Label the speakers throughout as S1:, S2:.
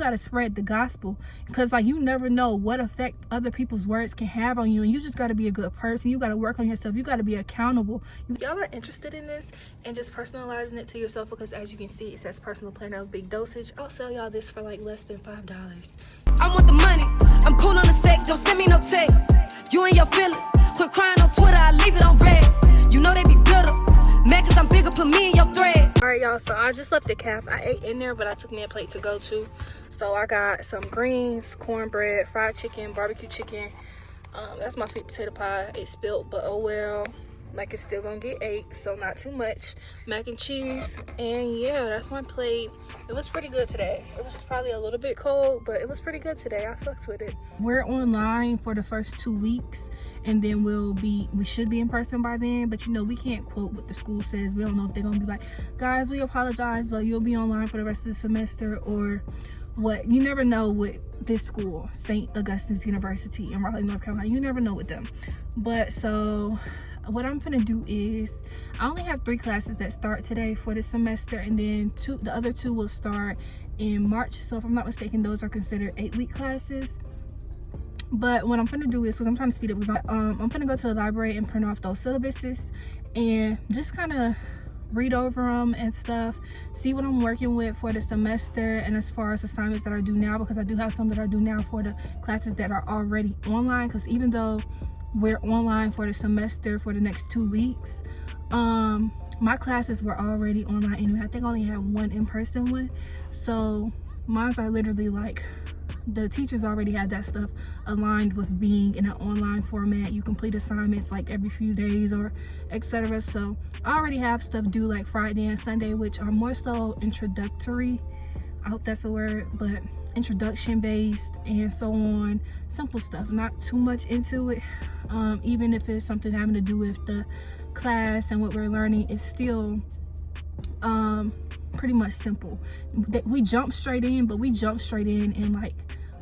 S1: got to spread the gospel, because like you never know what effect other people's words can have on you, and you just got to be a good person. You got to work on yourself. You got to be accountable. Y'all are interested in this and just personalizing it to yourself, because as you can see, it says personal planner of big dosage. I'll sell y'all this for like less than $5.
S2: I want the money. I'm cool on the sex. Don't send me no text. You and your feelings. Quit crying on Twitter. I leave it on red. You know they be bitter. Mad cause I'm bigger. Put me in your thread.
S1: All right, y'all. So I just left the calf. I ate in there, but I took me a plate to go to. So I got some greens, cornbread, fried chicken, barbecue chicken. That's my sweet potato pie. It spilled, but oh well. Like, it's still gonna get ate, so not too much. Mac and cheese, and yeah, that's my plate. It was pretty good today. It was just probably a little bit cold, but it was pretty good today. I fucked with it. We're online for the first 2 weeks, and then we should be in person by then, but you know, we can't quote what the school says. We don't know if they're gonna be like, guys, we apologize, but you'll be online for the rest of the semester, or what. You never know with this school, St. Augustine's University in Raleigh, North Carolina. You never know with them. But so what I'm gonna do is, I only have 3 classes that start today for the semester, and then the other 2 will start in March. So if I'm not mistaken, those are considered 8-week classes. But what I'm gonna do is, because I'm trying to speed up, I'm gonna go to the library and print off those syllabuses and just kind of read over them and stuff, see what I'm working with for the semester, and as far as assignments that I do now, because I do have some that I do now for the classes that are already online, because even though we're online for the semester for the next 2 weeks, my classes were already online anyway. I think I only had 1 in-person one, so mine's are literally like, the teachers already had that stuff aligned with being in an online format. You complete assignments like every few days or etc. So I already have stuff due like Friday and Sunday, which are more so introductory, I hope that's a word, but introduction based and so on. Simple stuff, not too much into it. Even if it's something having to do with the class and what we're learning, it's still pretty much simple. We jump straight in, but we jump straight in like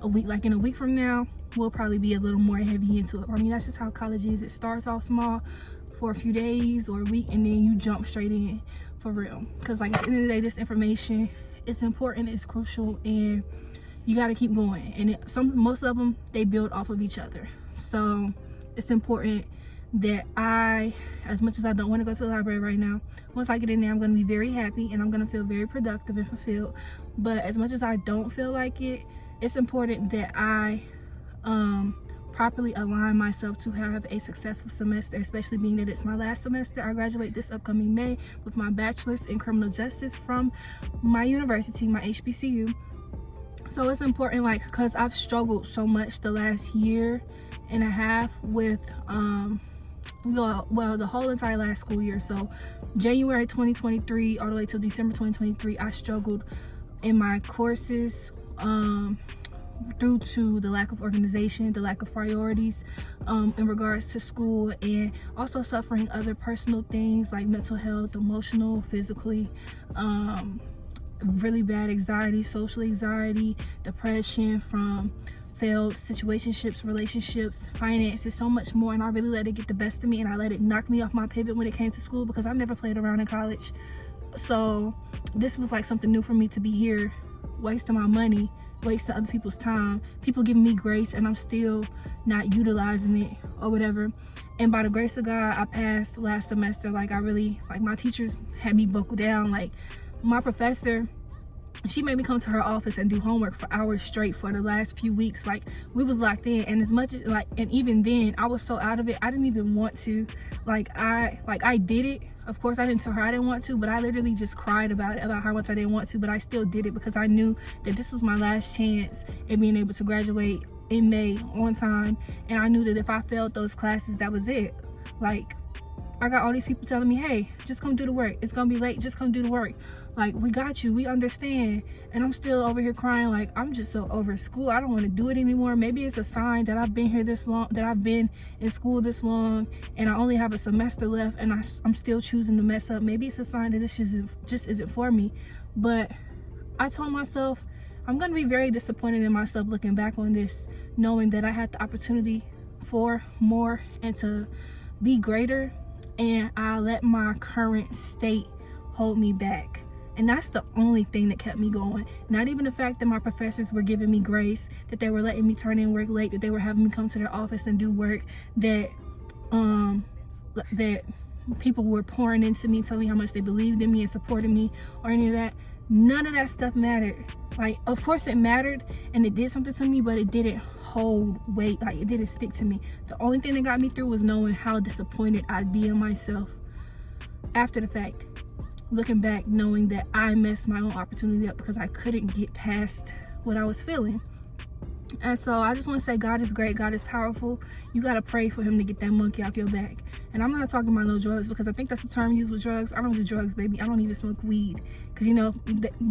S1: a week. Like in a week from now, we'll probably be a little more heavy into it. I mean, that's just how college is. It starts off small for a few days or a week, and then you jump straight in for real. Because like at the end of the day, this information, it's important, it's crucial, and you got to keep going. And most of them, they build off of each other. So it's important that as much as I don't want to go to the library right now, once I get in there, I'm going to be very happy and I'm going to feel very productive and fulfilled. But as much as I don't feel like it, it's important that I properly align myself to have a successful semester, especially being that it's my last semester. I graduate this upcoming May with my bachelor's in criminal justice from my university, my HBCU. So it's important, like, because I've struggled so much the last year and a half with well, the whole entire last school year. So January 2023 all the way till December 2023, I struggled in my courses due to the lack of organization, the lack of priorities in regards to school, and also suffering other personal things like mental health, emotional, physically, really bad anxiety, social anxiety, depression from failed situationships, relationships, finances, so much more. And I really let it get the best of me, and I let it knock me off my pivot when it came to school, because I never played around in college. So this was like something new for me to be here wasting my money, wasting other people's time, people giving me grace, and I'm still not utilizing it or whatever. And by the grace of God, I passed last semester. Like, I really, like, my teachers had me buckle down. Like, my professor, she made me come to her office and do homework for hours straight for the last few weeks. Like, we was locked in, and as much as, like, and even then I was so out of it, I didn't even want to. I did it. Of course, I didn't tell her I didn't want to, but I literally just cried about it, about how much I didn't want to, but I still did it because I knew that this was my last chance at being able to graduate in May on time. And I knew that if I failed those classes, that was it. Like, I got all these people telling me, hey, just come do the work. It's gonna be late, just come do the work. Like, we got you, we understand. And I'm still over here crying like, I'm just so over school. I don't want to do it anymore. Maybe it's a sign that I've been here this long, that I've been in school this long, and I only have a semester left, and I'm still choosing to mess up. Maybe it's a sign that this just isn't for me. But I told myself, I'm gonna be very disappointed in myself looking back on this, knowing that I had the opportunity for more and to be greater, and I let my current state hold me back. And that's the only thing that kept me going. Not even the fact that my professors were giving me grace, that they were letting me turn in work late, that they were having me come to their office and do work, that that people were pouring into me, telling me how much they believed in me and supported me, or any of that. None of that stuff mattered. Like, of course it mattered and it did something to me, but it didn't hold weight. Like, it didn't stick to me. The only thing that got me through was knowing how disappointed I'd be in myself after the fact. Looking back, knowing that I messed my own opportunity up because I couldn't get past what I was feeling. And so I just want to say, God is great. God is powerful. You got to pray for him to get that monkey off your back. And I'm not talking about no drugs, because I think that's the term used with drugs. I don't do drugs, baby. I don't even smoke weed, because, you know,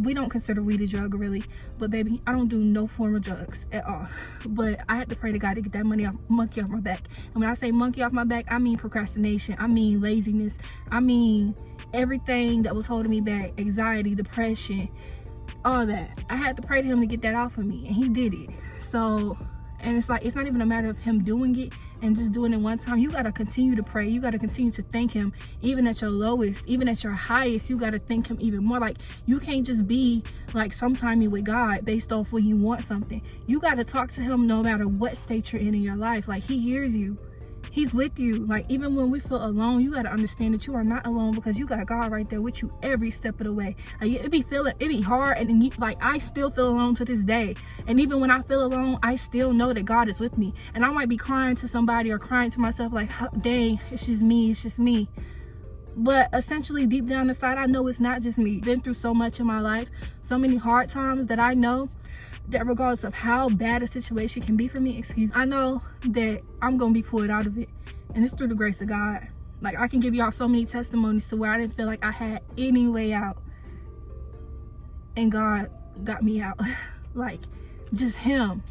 S1: we don't consider weed a drug, really. But, baby, I don't do no form of drugs at all. But I had to pray to God to get that monkey off my back. And when I say monkey off my back, I mean procrastination. I mean laziness. I mean everything that was holding me back. Anxiety, depression, all that. I had to pray to him to get that off of me, and he did it. So, and it's like, it's not even a matter of him doing it and just doing it one time. You got to continue to pray. You got to continue to thank him, even at your lowest, even at your highest. You got to thank him even more. Like, you can't just be like sometimey with God based off when you want something. You got to talk to him no matter what state you're in your life. Like, he hears you. He's with you. Like, even when we feel alone, you got to understand that you are not alone, because you got God right there with you every step of the way. Like, it be hard, and like, I still feel alone to this day. And even when I feel alone, I still know that God is with me. And I might be crying to somebody or crying to myself like, dang, it's just me. But essentially, deep down inside, I know it's not just me. Been through so much in my life, so many hard times, that I know that regardless of how bad a situation can be for me, I know that I'm gonna be pulled out of it, and it's through the grace of God. Like, I can give y'all so many testimonies to where I didn't feel like I had any way out, and God got me out. Like, just him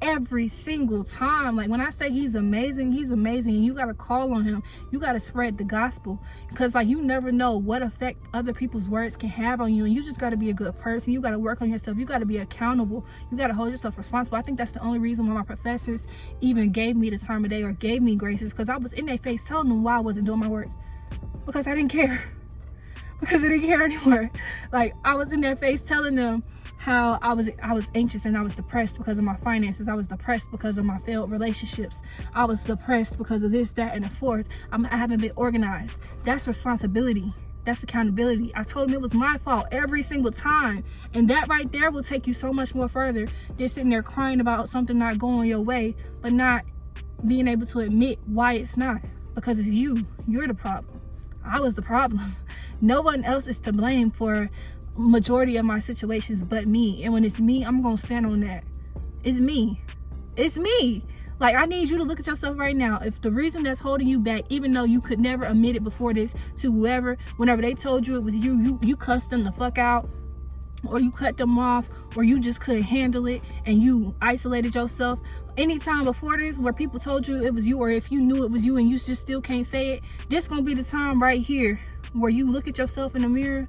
S1: every single time. Like, when I say he's amazing, and you gotta call on him. You gotta spread the gospel, because like, you never know what effect other people's words can have on you, and you just gotta be a good person. You gotta work on yourself. You gotta be accountable. You gotta hold yourself responsible. I think that's the only reason why my professors even gave me the time of day or gave me graces, because I was in their face telling them why I wasn't doing my work, because I didn't care. Because I didn't care anymore. Like, I was in their face telling them how I was anxious and I was depressed because of my finances. I was depressed because of my failed relationships. I was depressed because of this, that, and the fourth. I haven't been organized. That's responsibility. That's accountability. I told him it was my fault every single time. And that right there will take you so much more further than sitting there crying about something not going your way, but not being able to admit why it's not. Because it's you. You're the problem. I was the problem. No one else is to blame for majority of my situations but me. And when it's me, I'm gonna stand on that. It's me. Like, I need you to look at yourself right now. If the reason that's holding you back, even though you could never admit it before this to whoever, whenever they told you it was you cussed them the fuck out, or you cut them off, or you just couldn't handle it and you isolated yourself. Anytime before this where people told you it was you, or if you knew it was you and you just still can't say it, this gonna be the time right here where you look at yourself in the mirror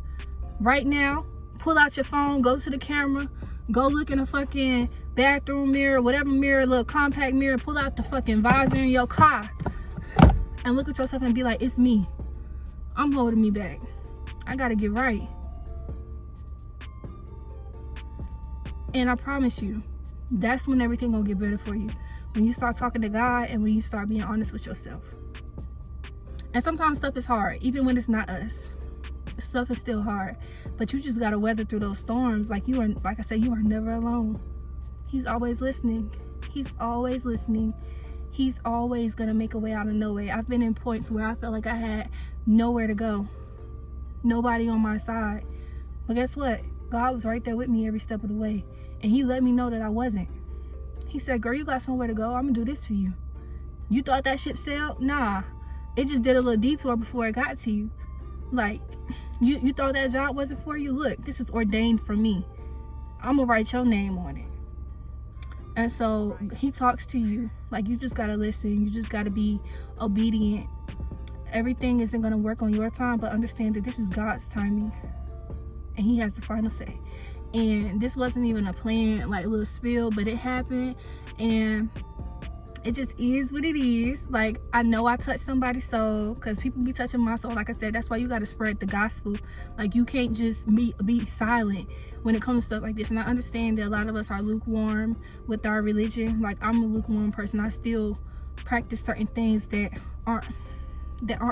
S1: right now. Pull out your phone, go to the camera, go look in a fucking bathroom mirror, whatever mirror, little compact mirror, pull out the fucking visor in your car and look at yourself and be like, it's me. I'm holding me back. I gotta get right. And I promise you, that's when everything gonna get better for you. When you start talking to God and when you start being honest with yourself. And sometimes stuff is hard, even when it's not us. Stuff is still hard, but you just gotta weather through those storms. Like I said, you are never alone. He's always listening. He's always listening. He's always gonna make a way out of no way. I've been in points where I felt like I had nowhere to go, nobody on my side. But guess what? God was right there with me every step of the way, and he let me know that I wasn't. He said, girl, you got somewhere to go. I'm gonna do this for you. You thought that ship sailed? Nah, it just did a little detour before it got to you. Like, you thought that job wasn't for you? Look, this is ordained for me. I'm gonna write your name on it. And so he talks to you. Like, you just gotta listen. You just gotta be obedient. Everything isn't gonna work on your time, but understand that this is God's timing, and he has the final say. And this wasn't even a plan, like, little spill, but it happened. And it just is what it is. Like, I know I touched somebody's soul, because people be touching my soul. Like I said, that's why you got to spread the gospel. Like, you can't just be silent when it comes to stuff like this. And I understand that a lot of us are lukewarm with our religion. Like, I'm a lukewarm person. I still practice certain things that aren't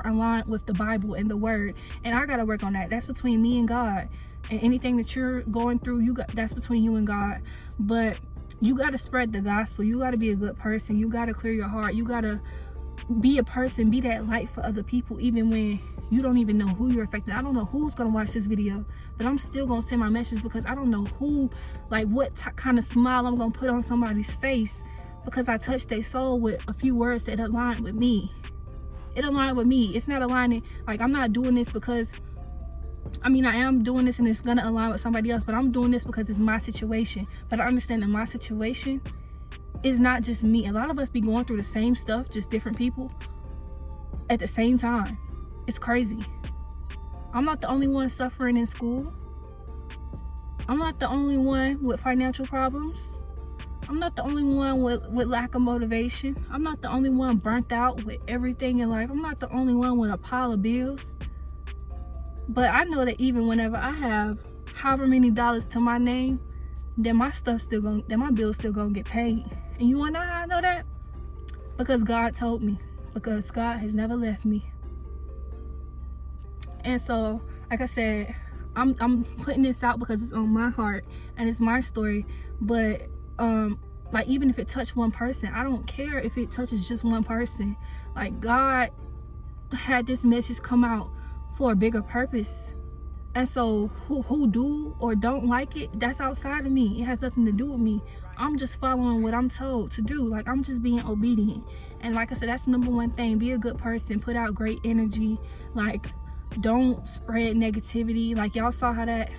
S1: aligned with the Bible and the word, and I gotta work on that. That's between me and God. And anything that you're going through, that's between you and God. But you got to spread the gospel. You got to be a good person. You got to clear your heart. You got to be a person, be that light for other people, even when you don't even know who you're affecting. I don't know who's going to watch this video, but I'm still going to send my message, because I don't know who, like, what kind of smile I'm going to put on somebody's face, because I touched their soul with a few words that align with me. It aligned with me. It's not aligning, like, I'm not doing this because, I mean, I am doing this and it's gonna align with somebody else, but I'm doing this because it's my situation. But I understand that my situation is not just me. A lot of us be going through the same stuff, just different people at the same time. It's crazy. I'm not the only one suffering in school. I'm not the only one with financial problems. I'm not the only one with lack of motivation. I'm not the only one burnt out with everything in life. I'm not the only one with a pile of bills. But I know that even whenever I have however many dollars to my name, then my bills still gonna get paid. And you wanna know how I know that? Because God told me. Because God has never left me. And so, like I said, I'm putting this out because it's on my heart and it's my story. But like, even if it touched one person, I don't care if it touches just one person. Like, God had this message come out for a bigger purpose. And so who do or don't like it, that's outside of me. It has nothing to do with me. I'm just following what I'm told to do. Like, I'm just being obedient. And like I said, that's the number one thing. Be a good person. Put out great energy. Like, don't spread negativity. Like, y'all saw how that,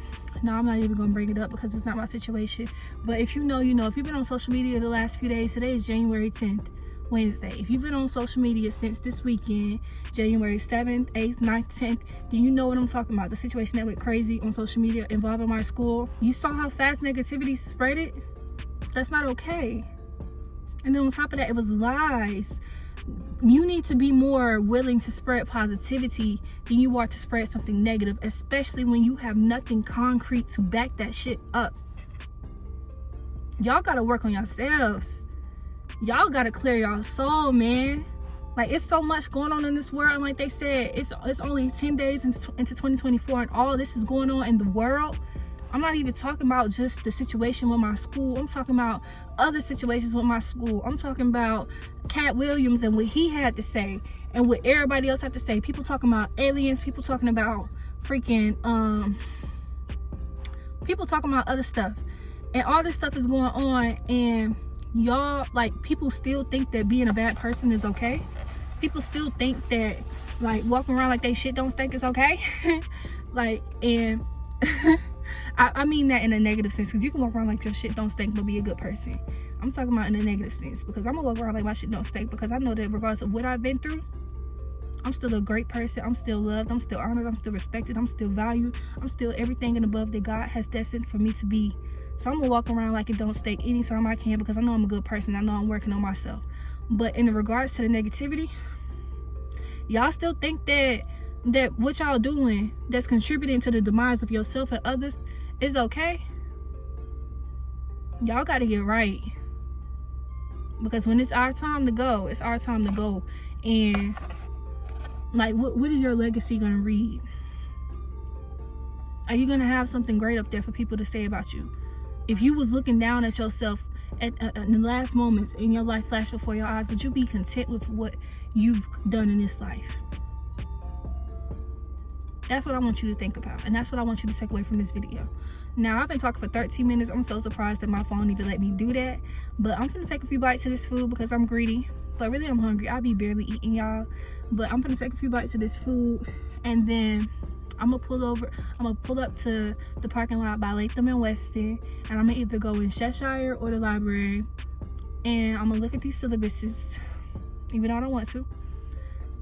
S1: no, I'm not even gonna bring it up because it's not my situation. But if you know, you know. If you've been on social media the last few days, today is January 10th, Wednesday. If you've been on social media since this weekend, January 7th, 8th, 9th, 10th, then you know what I'm talking about. The situation that went crazy on social media involving my school. You saw how fast negativity spread it? That's not okay. And then on top of that, it was lies. You need to be more willing to spread positivity than you are to spread something negative, especially when you have nothing concrete to back that shit up. Y'all gotta work on yourselves. Y'all gotta clear y'all soul, man. Like, it's so much going on in this world, and like they said, it's only 10 days into 2024, and all this is going on in the world. I'm not even talking about just the situation with my school. I'm talking about other situations with my school. I'm talking about Cat Williams and what he had to say and what everybody else had to say. People talking about aliens, people talking about freaking people talking about other stuff. And all this stuff is going on, and y'all, like, people still think that being a bad person is okay. People still think that, like, walking around like they shit don't stink is okay. Like, and I mean that in a negative sense, because you can walk around like your shit don't stink but be a good person. I'm talking about in a negative sense, because I'm gonna walk around like my shit don't stink, because I know that regardless of what I've been through, I'm still a great person. I'm still loved. I'm still honored. I'm still respected. I'm still valued. I'm still everything and above that God has destined for me to be. So I'm gonna walk around like it don't stink anytime I can, because I know I'm a good person. I know I'm working on myself. But in regards to the negativity, y'all still think that what y'all doing that's contributing to the demise of yourself and others is okay? Y'all gotta get right, because when it's our time to go, it's our time to go. And like, what is your legacy gonna read? Are you gonna have something great up there for people to say about you? If you was looking down at yourself at the last moments in your life flash before your eyes, would you be content with what you've done in this life? That's what I want you to think about, and that's what I want you to take away from this video. Now, I've been talking for 13 minutes. I'm so surprised that my phone even let me do that. But I'm gonna take a few bites of this food because I'm greedy. But really, I'm hungry. I be barely eating, y'all. But I'm gonna take a few bites of this food, and then I'm gonna pull up to the parking lot by Latham and Weston, and I'm gonna either go in Cheshire or the library, and I'm gonna look at these syllabuses, even though I don't want to.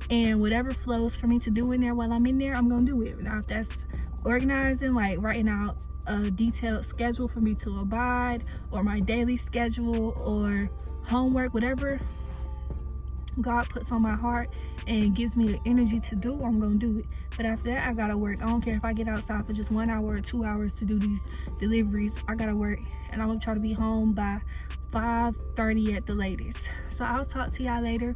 S1: And whatever flows for me to do in there while I'm in there, I'm gonna do it. Now, if that's organizing, like writing out a detailed schedule for me to abide, or my daily schedule, or homework, whatever God puts on my heart and gives me the energy to do, I'm gonna do it. But after that, I gotta work. I don't care if I get outside for just 1 hour or 2 hours to do these deliveries. I gotta work, and I'm gonna try to be home by 5:30 at the latest. So I'll talk to y'all later.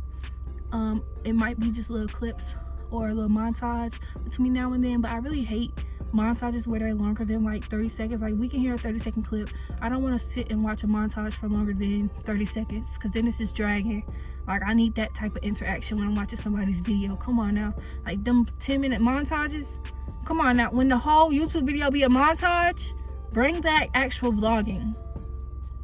S1: It might be just little clips or a little montage between now and then, but I really hate montages where they're longer than like 30 seconds. Like, we can hear a 30-second clip. I don't want to sit and watch a montage for longer than 30 seconds because then it's just dragging. Like, I need that type of interaction when I'm watching somebody's video. Come on now. Like, them 10-minute montages, come on now. When the whole YouTube video be a montage, bring back actual vlogging.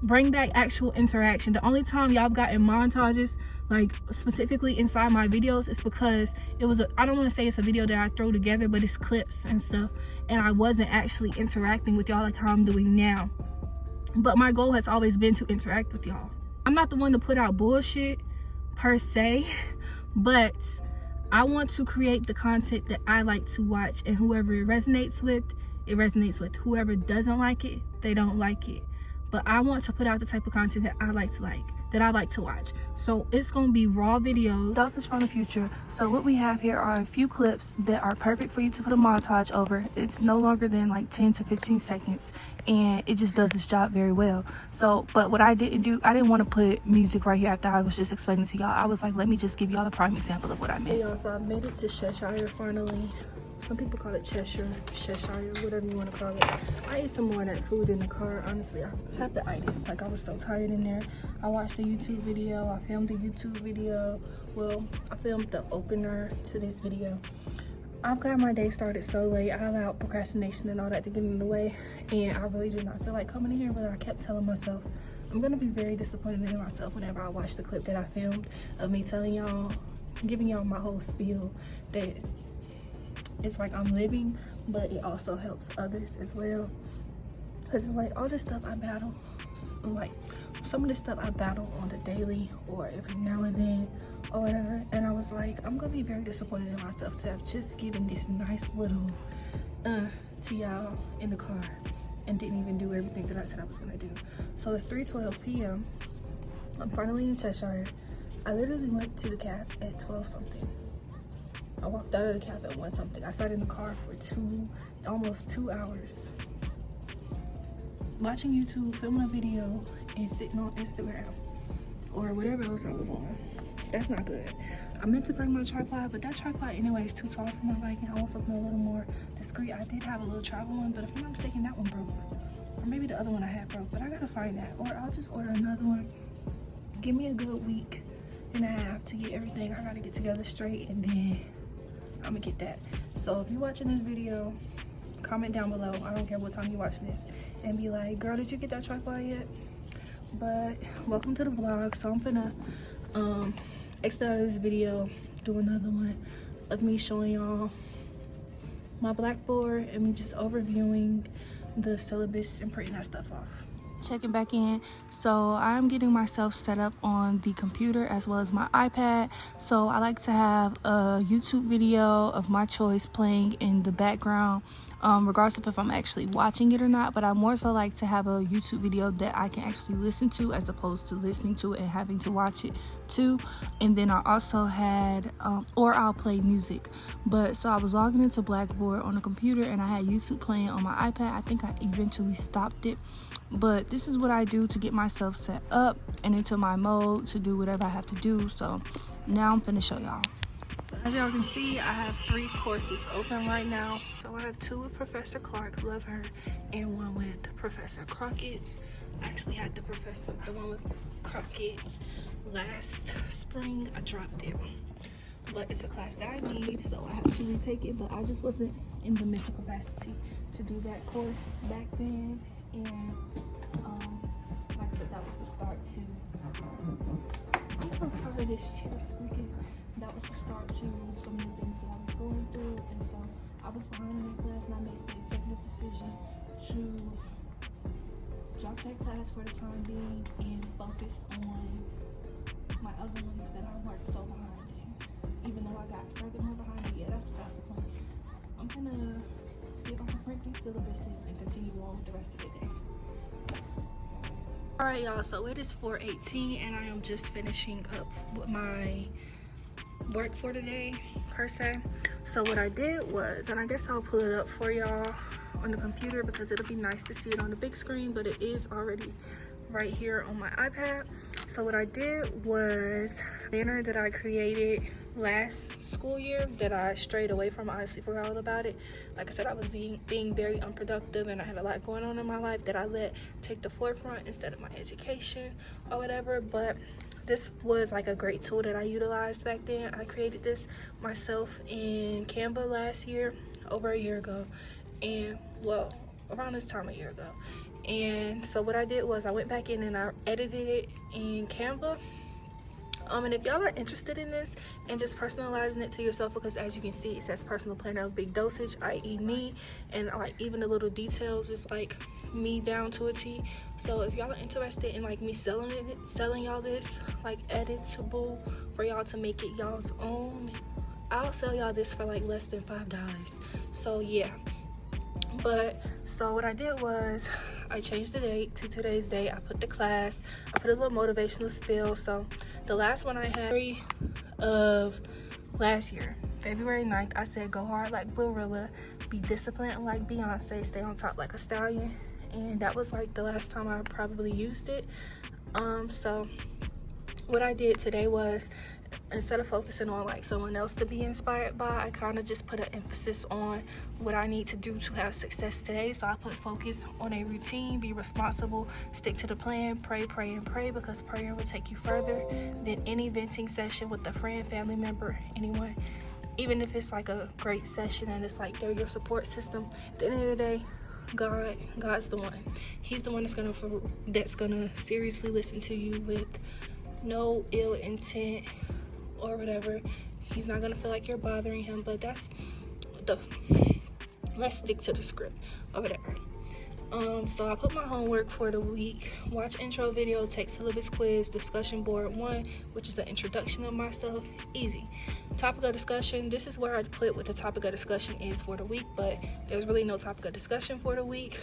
S1: Bring back actual interaction. The only time y'all gotten montages, like specifically inside my videos, is because it was I don't want to say it's a video that I throw together, but it's clips and stuff, and I wasn't actually interacting with y'all like how I'm doing now. But my goal has always been to interact with y'all. I'm not the one to put out bullshit per se, but I want to create the content that I like to watch, and whoever it resonates with, it resonates with. Whoever doesn't like it, they don't like it. But I want to put out the type of content that I like to watch. So it's gonna be raw videos. Those is from the future. So what we have here are a few clips that are perfect for you to put a montage over. It's no longer than like 10 to 15 seconds, and it just does its job very well. So, but what I didn't do, I didn't want to put music right here after I was just explaining to y'all. I was like, let me just give y'all the prime example of what I meant. Hey y'all, so I made it to Cheshire finally. Some people call it Cheshire, whatever you want to call it. I ate some more of that food in the car. Honestly, I have the itis. Like, I was so tired in there. I watched the YouTube video. I filmed the YouTube video. Well, I filmed the opener to this video. I've got my day started so late. I allowed procrastination and all that to get in the way, and I really did not feel like coming in here, but I kept telling myself I'm gonna be very disappointed in myself whenever I watch the clip that I filmed of me telling y'all, giving y'all my whole spiel that it's like I'm living, but it also helps others as well. Because it's like all this stuff I battle, like some of this stuff I battle on the daily or every now and then or whatever. And I was like, I'm gonna be very disappointed in myself to have just given this nice little to y'all in the car and didn't even do everything that I said I was gonna do. So it's 3:12 p.m. I'm finally in Cheshire. I literally went to the cafe at 12 something. I walked out of the cafe at 1 something. I sat in the car for almost 2 hours. Watching YouTube, filming a video, and sitting on Instagram or whatever else I was on. That's not good. I meant to bring my tripod, but that tripod anyway is too tall for my liking. I want something a little more discreet. I did have a little travel one, but if I'm not mistaken, that one broke. Or maybe the other one I had broke, but I gotta find that. Or I'll just order another one. Give me a good week and a half to get everything I gotta get together straight, and then I'm gonna get that. So if you're watching this video, comment down below. I don't care what time you're watching this, and be like, girl, did you get that tripod yet? But welcome to the vlog. So I'm gonna exit out of this video, do another one of me showing y'all my Blackboard and me just overviewing the syllabus and printing that stuff off. Checking back in. So I'm getting myself set up on the computer as well as my iPad. So I like to have a YouTube video of my choice playing in the background, regardless of if I'm actually watching it or not. But I more so like to have a YouTube video that I can actually listen to as opposed to listening to it and having to watch it too. And then I also had or I'll play music. But so I was logging into Blackboard on the computer and I had YouTube playing on my iPad. I think I eventually stopped it. But this is what I do to get myself set up and into my mode to do whatever I have to do. So now I'm finna show y'all. As y'all can see, I have 3 courses open right now. So I have 2 with Professor Clark, love her, and 1 with Professor Crockett. I actually had the one with Crockett last spring. I dropped it, but it's a class that I need, so I have to retake it. But I just wasn't in the mental capacity to do that course back then. And like I said, that was the start to, I'm so tired of this chair squeaking. That was the start to some of the things that I was going through, and so I was behind in that class, and I made the executive decision to drop that class for the time being and focus on my other ones that I worked so behind in. Even though I got furthermore behind it, yeah, that's besides the point. I'm gonna see if I can print these syllabuses and continue on with the rest of the day. Alright y'all, so it is 4:18 and I am just finishing up with my work for today per se. So what I did was, and I guess I'll pull it up for y'all on the computer because it'll be nice to see it on the big screen, but it is already right here on my iPad. So what I did was a banner that I created last school year that I strayed away from. I honestly forgot all about it. Like I said, I was being very unproductive and I had a lot going on in my life that I let take the forefront instead of my education or whatever. But this was like a great tool that I utilized back then. I created this myself in Canva last year, over a year ago, and well, around this time a year ago. And so what I did was I went back in and I edited it in Canva. And if y'all are interested in this and just personalizing it to yourself, because as you can see it says personal planner of big dosage, i.e. me, and like even the little details is like me down to a T. So if y'all are interested in like me selling y'all this like editable for y'all to make it y'all's own, I'll sell y'all this for like less than $5. So yeah. But so what I did was I changed the date to today's date. I put the class, I put a little motivational spiel. So the last one I had, February of last year, February 9th, I said go hard like Glorilla, be disciplined like Beyonce, stay on top like a stallion. And that was like the last time I probably used it. So what I did today was, instead of focusing on like someone else to be inspired by, I kind of just put an emphasis on what I need to do to have success today. So I put focus on a routine, be responsible, stick to the plan, pray, and pray, because prayer will take you further than any venting session with a friend, family member, anyone. Even if it's like a great session and it's like they're your support system, at the end of the day, God's the one. He's the one that's gonna seriously listen to you with no ill intent or whatever. He's not gonna feel like you're bothering him, but let's stick to the script or whatever. So I put my homework for the week: watch intro video, take syllabus quiz, discussion board 1, which is an introduction of myself. Easy. Topic of discussion, this is where I put what the topic of discussion is for the week, but there's really no topic of discussion for the week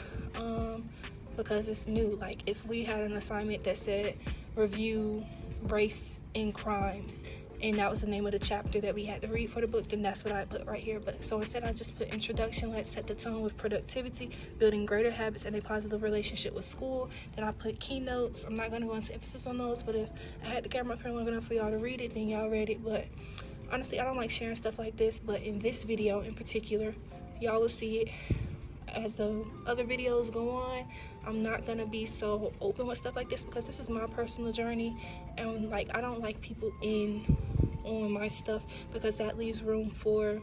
S1: because it's new. Like if we had an assignment that said review race and crimes, and that was the name of the chapter that we had to read for the book, then that's what I put right here. But so instead I just put introduction, let's set the tone with productivity, building greater habits and a positive relationship with school. Then I put keynotes. I'm not going to go into emphasis on those, but if I had the camera up here long enough for y'all to read it, then y'all read it. But honestly, I don't like sharing stuff like this, but in this video in particular, y'all will see it as the other videos go on. I'm not gonna be so open with stuff like this because this is my personal journey, and like I don't like people in on my stuff because that leaves room for,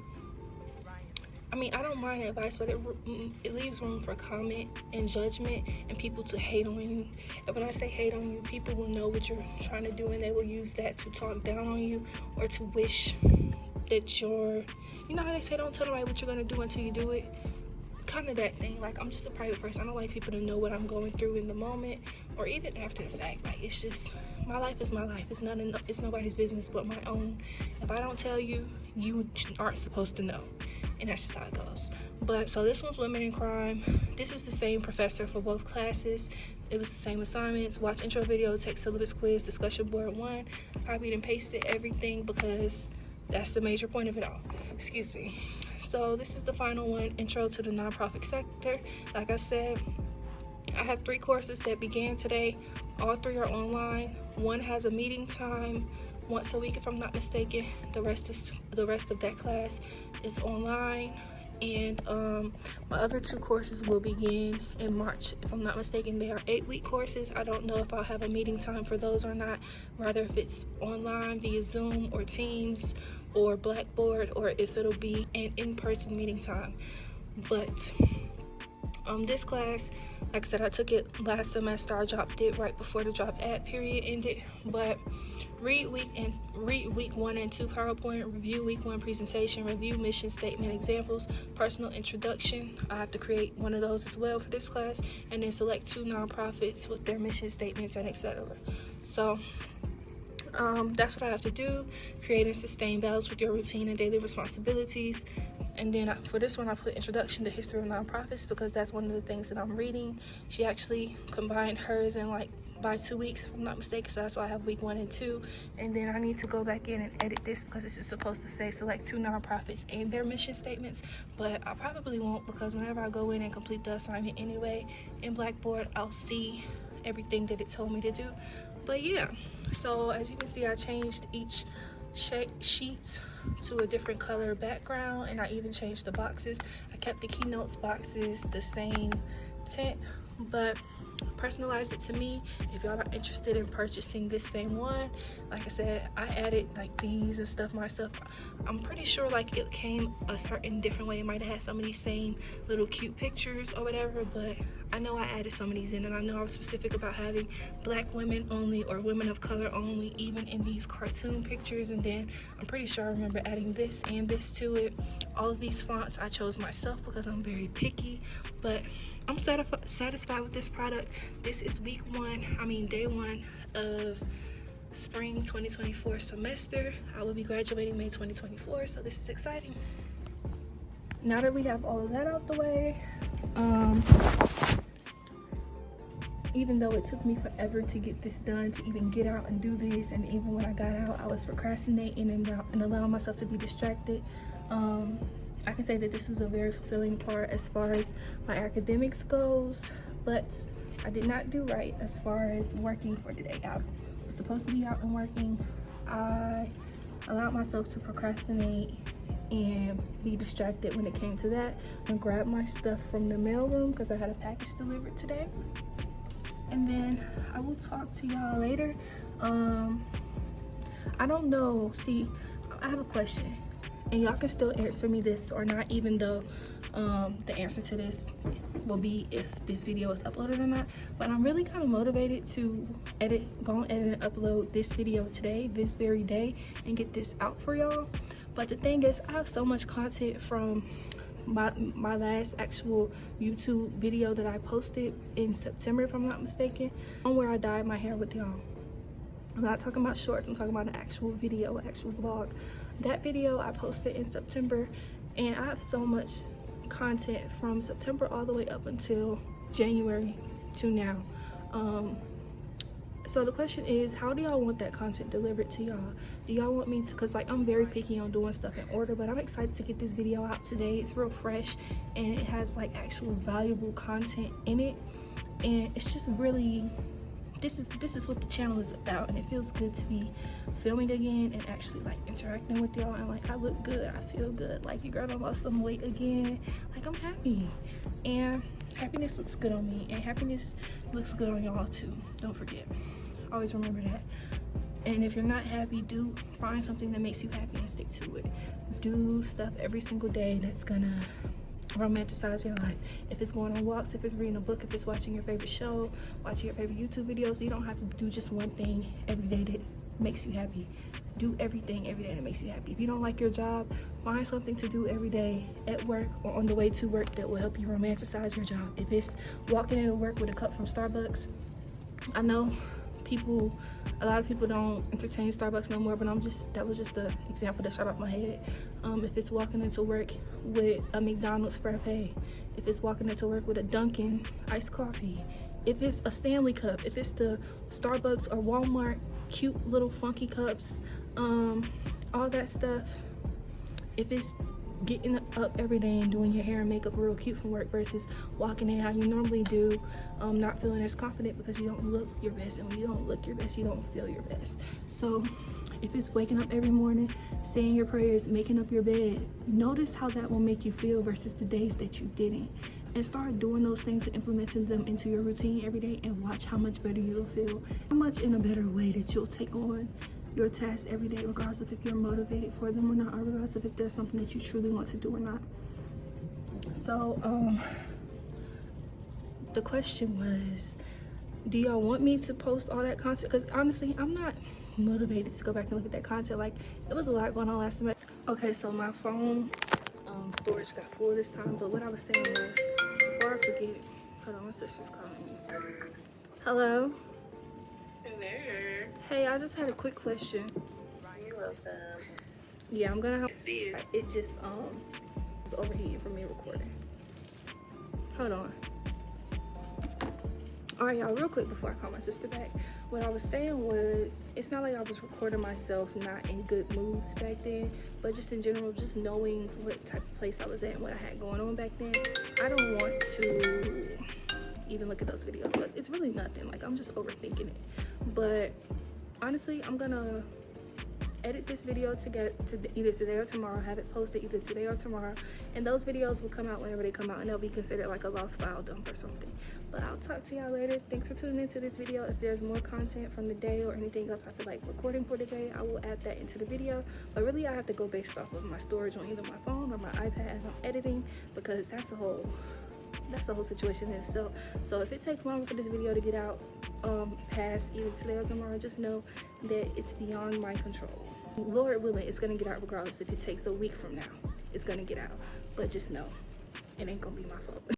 S1: I mean, I don't mind advice, but it leaves room for comment and judgment and people to hate on you. And when I say hate on you, people will know what you're trying to do and they will use that to talk down on you or to wish that you're, you know how they say don't tell nobody what you're gonna do until you do it? Kind of that thing. Like, I'm just a private person. I don't like people to know what I'm going through in the moment or even after the fact. Like, it's just, my life is my life. It's nobody's business but my own. If I don't tell you, you aren't supposed to know, and that's just how it goes. But so this one's women in crime. This is the same professor for both classes. It was the same assignments: watch intro video, take syllabus quiz, discussion board 1. I copied and pasted everything because that's the major point of it all. Excuse me. So this is the final one, intro to the nonprofit sector. Like I said, I have 3 courses that began today. All 3 are online. One has a meeting time once a week, if I'm not mistaken. The rest of that class is online. And my other 2 courses will begin in March, if I'm not mistaken. They are 8-week courses. I don't know if I'll have a meeting time for those or not, rather if it's online via Zoom or Teams or Blackboard, or if it'll be an in-person meeting time. But this class, like I said, I took it last semester. I dropped it right before the drop ad period ended. But read week 1 and 2 PowerPoint, review week 1 presentation, review mission statement examples, personal introduction. I have to create one of those as well for this class, and then select 2 nonprofits with their mission statements and etc. So that's what I have to do: create and sustain balance with your routine and daily responsibilities. And then for this one, I put introduction to history of nonprofits because that's one of the things that I'm reading. She actually combined hers and like by 2 weeks, if I'm not mistaken. So that's why I have week 1 and 2. And then I need to go back in and edit this because this is supposed to say select 2 nonprofits and their mission statements. But I probably won't, because whenever I go in and complete the assignment anyway in Blackboard, I'll see everything that it told me to do. But yeah, so as you can see, I changed each sheets to a different color background, and I even changed the boxes. I kept the keynotes boxes the same tint, but personalized it to me. If y'all are interested in purchasing this same one, like I said, I added like these and stuff myself. I'm pretty sure like it came a certain different way. It might have had some of these same little cute pictures or whatever, but I know I added some of these in, and I know I was specific about having black women only or women of color only, even in these cartoon pictures. And then I'm pretty sure I remember adding this and this to it. All of these fonts I chose myself because I'm very picky, but I'm satisfied with this product. This is day 1 of spring 2024 semester. I will be graduating May 2024, so this is exciting. Now that we have all of that out the way, even though it took me forever to get this done, to even get out and do this, and even when I got out, I was procrastinating and allowing myself to be distracted. I can say that this was a very fulfilling part as far as my academics goes, but I did not do right as far as working for today. I was supposed to be out and working. I allowed myself to procrastinate and be distracted when it came to that, and grab my stuff from the mailroom because I had a package delivered today. And then I will talk to y'all later. I don't know, see, I have a question, and y'all can still answer me this or not, even though the answer to this will be if this video is uploaded or not. But I'm really kind of motivated to go and edit and upload this video today, this very day, and get this out for y'all. But the thing is, I have so much content from my last actual YouTube video that I posted in September, if I'm not mistaken, on where I dyed my hair with y'all. I'm not talking about shorts, I'm talking about an actual video, actual vlog. That video I posted in September, and I have so much content from September all the way up until January to now. So the question is, how do y'all want that content delivered to y'all? Do y'all want me to, because like I'm very picky on doing stuff in order, but I'm excited to get this video out today. It's real fresh and it has like actual valuable content in it, and it's just really, this is what the channel is about, and it feels good to be filming again and actually like interacting with y'all. And like I look good, I feel good, like your girl done lost some weight again, like I'm happy, and happiness looks good on me, and happiness looks good on y'all too. Don't forget, always remember that. And if you're not happy, do find something that makes you happy and stick to it. Do stuff every single day that's gonna romanticize your life. If it's going on walks, if it's reading a book, if it's watching your favorite show, watching your favorite YouTube videos, you don't have to do just one thing every day that makes you happy. Do everything every day that makes you happy. If you don't like your job, find something to do every day at work or on the way to work that will help you romanticize your job. If it's walking into work with a cup from Starbucks, I know a lot of people don't entertain Starbucks no more, but that was just the example that shot off my head. If it's walking into work with a McDonald's frappe, if it's walking into work with a Dunkin' iced coffee, if it's a Stanley cup, if it's the Starbucks or Walmart cute little funky cups, all that stuff. If it's getting up every day and doing your hair and makeup real cute for work versus walking in how you normally do, not feeling as confident because you don't look your best, and when you don't look your best, you don't feel your best. So if it's waking up every morning, saying your prayers, making up your bed, notice how that will make you feel versus the days that you didn't, and start doing those things and implementing them into your routine every day, and watch how much better you'll feel, how much in a better way that you'll take on your tasks every day, regardless of if you're motivated for them or not, or regardless of if there's something that you truly want to do or not. So the question was, do y'all want me to post all that content? Because honestly, I'm not motivated to go back and look at that content. Like, it was a lot going on last semester. Okay, so my phone storage got full this time, but what I was saying was, before I forget, hold on, my sister's calling me. Hello?
S3: Hello.
S1: Hey, I just had a quick question.
S3: You love them.
S1: Yeah, I'm gonna have
S3: See it.
S1: it just was overheating from me recording. Hold on. All right, y'all, real quick before I call my sister back, what I was saying was, it's not like I was recording myself not in good moods back then, but just in general, just knowing what type of place I was at and what I had going on back then. I don't want to even look at those videos, but it's really nothing. Like, I'm just overthinking it. But honestly, I'm gonna edit this video to get to either today or tomorrow, have it posted either today or tomorrow, and those videos will come out whenever they come out, and they'll be considered like a lost file dump or something. But I'll talk to y'all later. Thanks for tuning into this video. If there's more content from the day or anything else I feel like recording for the day, I will add that into the video. But really, I have to go based off of my storage on either my phone or my iPad as I'm editing, because that's the whole situation in itself. So if it takes longer for this video to get out past either today or tomorrow, just know that it's beyond my control. Lord willing, it's gonna get out regardless. If it takes a week from now, it's gonna get out. But just know, it ain't gonna be my fault.